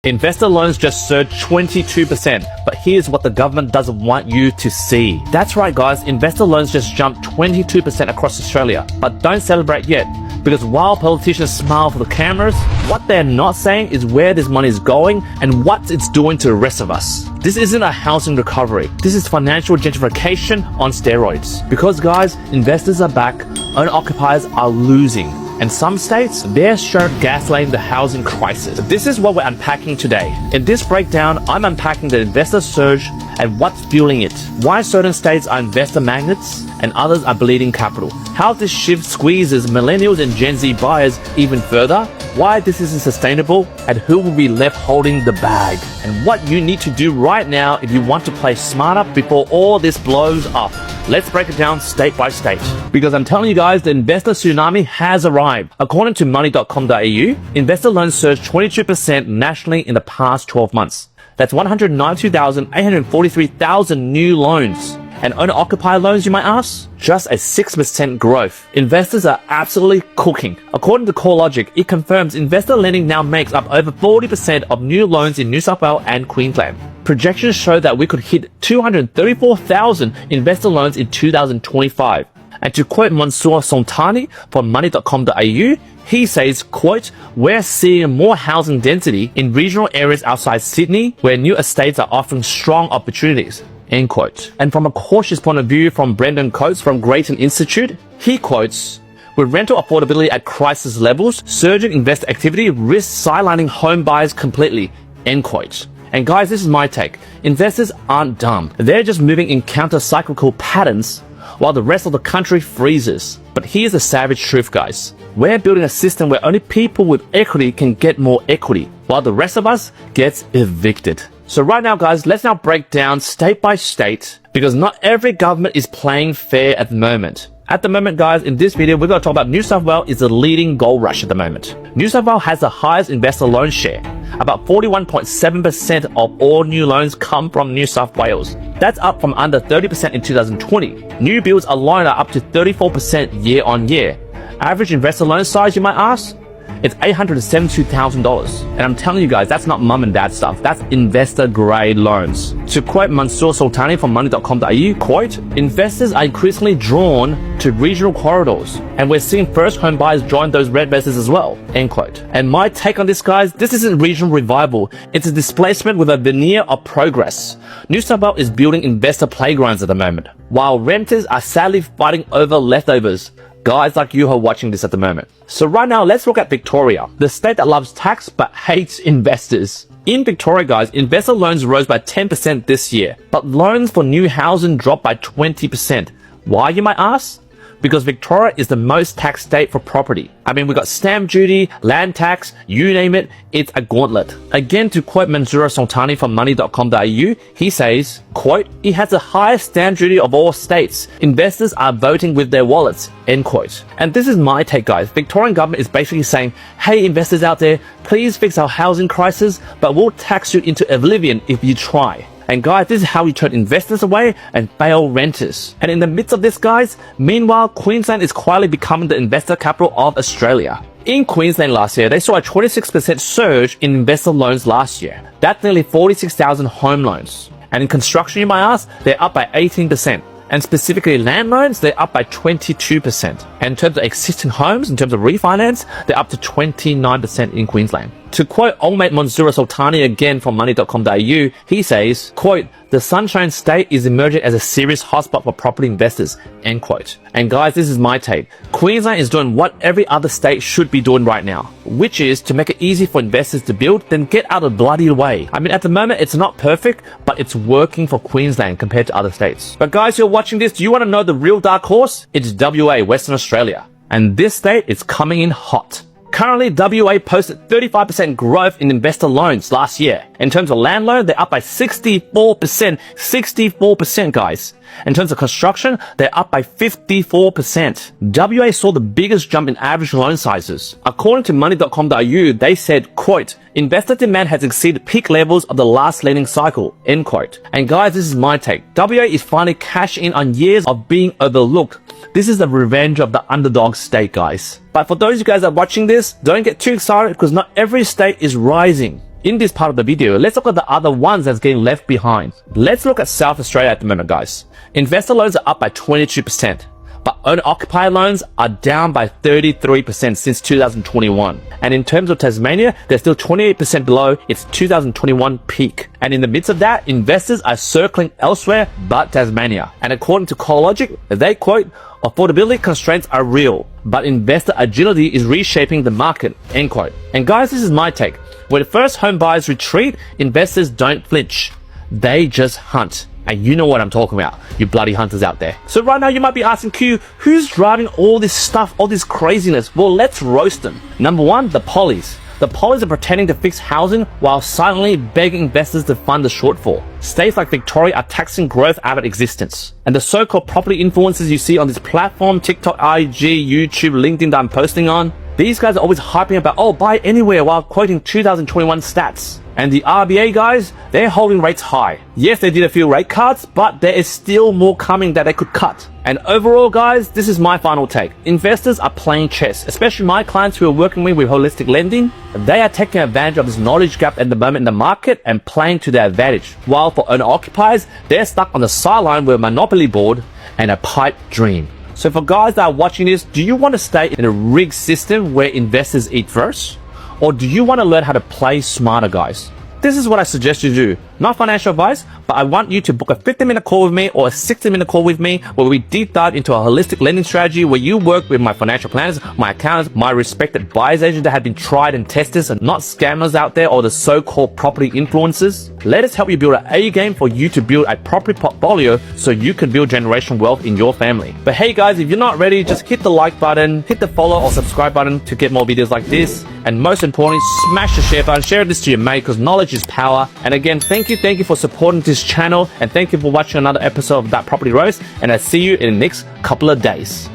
Investor loans just surged 22%, but here's what the government doesn't want you to see. That's right guys, investor loans just jumped 22% across Australia. But don't celebrate yet, because while politicians smile for the cameras, what they're not saying is where this money is going and what it's doing to the rest of us. This isn't a housing recovery, this is financial gentrification on steroids. Because guys, investors are back, owner-occupiers are losing. And some states, they're sure gaslighting the housing crisis. This is what we're unpacking today. In this breakdown, I'm unpacking the investor surge and what's fueling it. Why certain states are investor magnets and others are bleeding capital. How this shift squeezes millennials and Gen Z buyers even further. Why this isn't sustainable and who will be left holding the bag. And what you need to do right now if you want to play smarter before all this blows up. Let's break it down state by state. Because I'm telling you guys, the investor tsunami has arrived. According to money.com.au, investor loans surged 22% nationally in the past 12 months. That's 192,843,000 new loans. And owner-occupier loans, you might ask? Just a 6% growth. Investors are absolutely cooking. According to CoreLogic, it confirms investor lending now makes up over 40% of new loans in New South Wales and Queensland. Projections show that we could hit 234,000 investor loans in 2025. And to quote Mansoor Sultani from money.com.au, he says, quote, "We're seeing more housing density in regional areas outside Sydney where new estates are offering strong opportunities." End quote. And from a cautious point of view from Brendan Coates from Grayton Institute, he quotes, "With rental affordability at crisis levels, surging investor activity risks sidelining home buyers completely." End quote. And guys, this is my take. Investors aren't dumb. They're just moving in counter-cyclical patterns while the rest of the country freezes. But here's the savage truth, guys. We're building a system where only people with equity can get more equity, while the rest of us gets evicted. So right now, guys, let's now break down state by state, because not every government is playing fair at the moment. At the moment, guys, in this video, we're going to talk about New South Wales is the leading gold rush at the moment. New South Wales has the highest investor loan share. About 41.7% of all new loans come from New South Wales. That's up from under 30% in 2020. New builds alone are up to 34% year on year. Average investor loan size, you might ask? It's $872,000. And I'm telling you guys, that's not mum and dad stuff. That's investor grade loans. To quote Mansoor Sultani from money.com.au, quote, "Investors are increasingly drawn to regional corridors. And we're seeing first home buyers join those red vests as well." End quote. And my take on this, guys, this isn't regional revival. It's a displacement with a veneer of progress. New South Wales is building investor playgrounds at the moment, while renters are sadly fighting over leftovers. Guys like you who are watching this at the moment. So right now, let's look at Victoria, the state that loves tax but hates investors. In Victoria, guys, investor loans rose by 10% this year, but loans for new housing dropped by 20%. Why, you might ask? Because Victoria is the most taxed state for property. I mean, we got stamp duty, land tax, you name it, it's a gauntlet. Again, to quote Mansoor Sultani from money.com.au, he says, quote, "It has the highest stamp duty of all states. Investors are voting with their wallets." End quote. And this is my take, guys. Victorian government is basically saying, hey, investors out there, please fix our housing crisis, but we'll tax you into oblivion if you try. And guys, this is how we turn investors away and fail renters. And in the midst of this, guys, meanwhile, Queensland is quietly becoming the investor capital of Australia. In Queensland last year, they saw a 26% surge in investor loans last year. That's nearly 46,000 home loans. And in construction, you might ask, they're up by 18%. And specifically land loans, they're up by 22%. And in terms of existing homes, in terms of refinance, they're up to 29% in Queensland. To quote old mate Mansoor Sultani again from money.com.au, he says, quote, "The Sunshine State is emerging as a serious hotspot for property investors." End quote. And guys, this is my take. Queensland is doing what every other state should be doing right now, which is to make it easy for investors to build, then get out of the bloody way. I mean, at the moment, it's not perfect, but it's working for Queensland compared to other states. But guys, you're watching this, do you want to know the real dark horse? It's WA, Western Australia. And this state is coming in hot. Currently, WA posted 35% growth in investor loans last year. In terms of land loan, they're up by 64%. 64%, guys. In terms of construction, they're up by 54%. WA saw the biggest jump in average loan sizes. According to money.com.au, they said, quote, "Investor demand has exceeded peak levels of the last lending cycle." End quote. And guys, this is my take. WA is finally cashing in on years of being overlooked. This is the revenge of the underdog state, guys. But for those of you guys that are watching this, don't get too excited because not every state is rising. In this part of the video, let's look at the other ones that's getting left behind. Let's look at South Australia at the moment, guys. Investor loans are up by 22%. But owner-occupier loans are down by 33% since 2021. And in terms of Tasmania, they're still 28% below its 2021 peak. And in the midst of that, investors are circling elsewhere but Tasmania. And according to CoreLogic, they quote, affordability constraints are real, but investor agility is reshaping the market, end quote. And guys, this is my take. When first home buyers retreat, investors don't flinch. They just hunt. And you know what I'm talking about, you bloody hunters out there. So right now you might be asking Q, who's driving all this stuff, all this craziness? Well, let's roast them. Number one, the pollies. The pollies are pretending to fix housing while silently begging investors to fund the shortfall. States like Victoria are taxing growth out of existence. And the so-called property influencers you see on this platform, TikTok, IG, YouTube, LinkedIn that I'm posting on, these guys are always hyping about, oh, buy anywhere while quoting 2021 stats. And the RBA guys, they're holding rates high. Yes, they did a few rate cuts, but there is still more coming that they could cut. And overall, guys, this is my final take. Investors are playing chess, especially my clients who are working with holistic lending. They are taking advantage of this knowledge gap at the moment in the market and playing to their advantage. While for owner-occupiers, they're stuck on the sideline with a monopoly board and a pipe dream. So for guys that are watching this, do you want to stay in a rigged system where investors eat first? Or do you want to learn how to play smarter, guys? This is what I suggest you do. Not financial advice, but I want you to book a 50-minute call with me or a 60-minute call with me where we deep dive into a holistic lending strategy where you work with my financial planners, my accountants, my respected buyer's agents that have been tried and tested and not scammers out there or the so-called property influencers. Let us help you build an A game for you to build a property portfolio so you can build generational wealth in your family. But hey guys, if you're not ready, just hit the like button, hit the follow or subscribe button to get more videos like this. And most importantly, smash the share button, share this to your mate because knowledge is power. And again, thank you for supporting this channel and thank you for watching another episode of That Property Roast, and I'll see you in the next couple of days.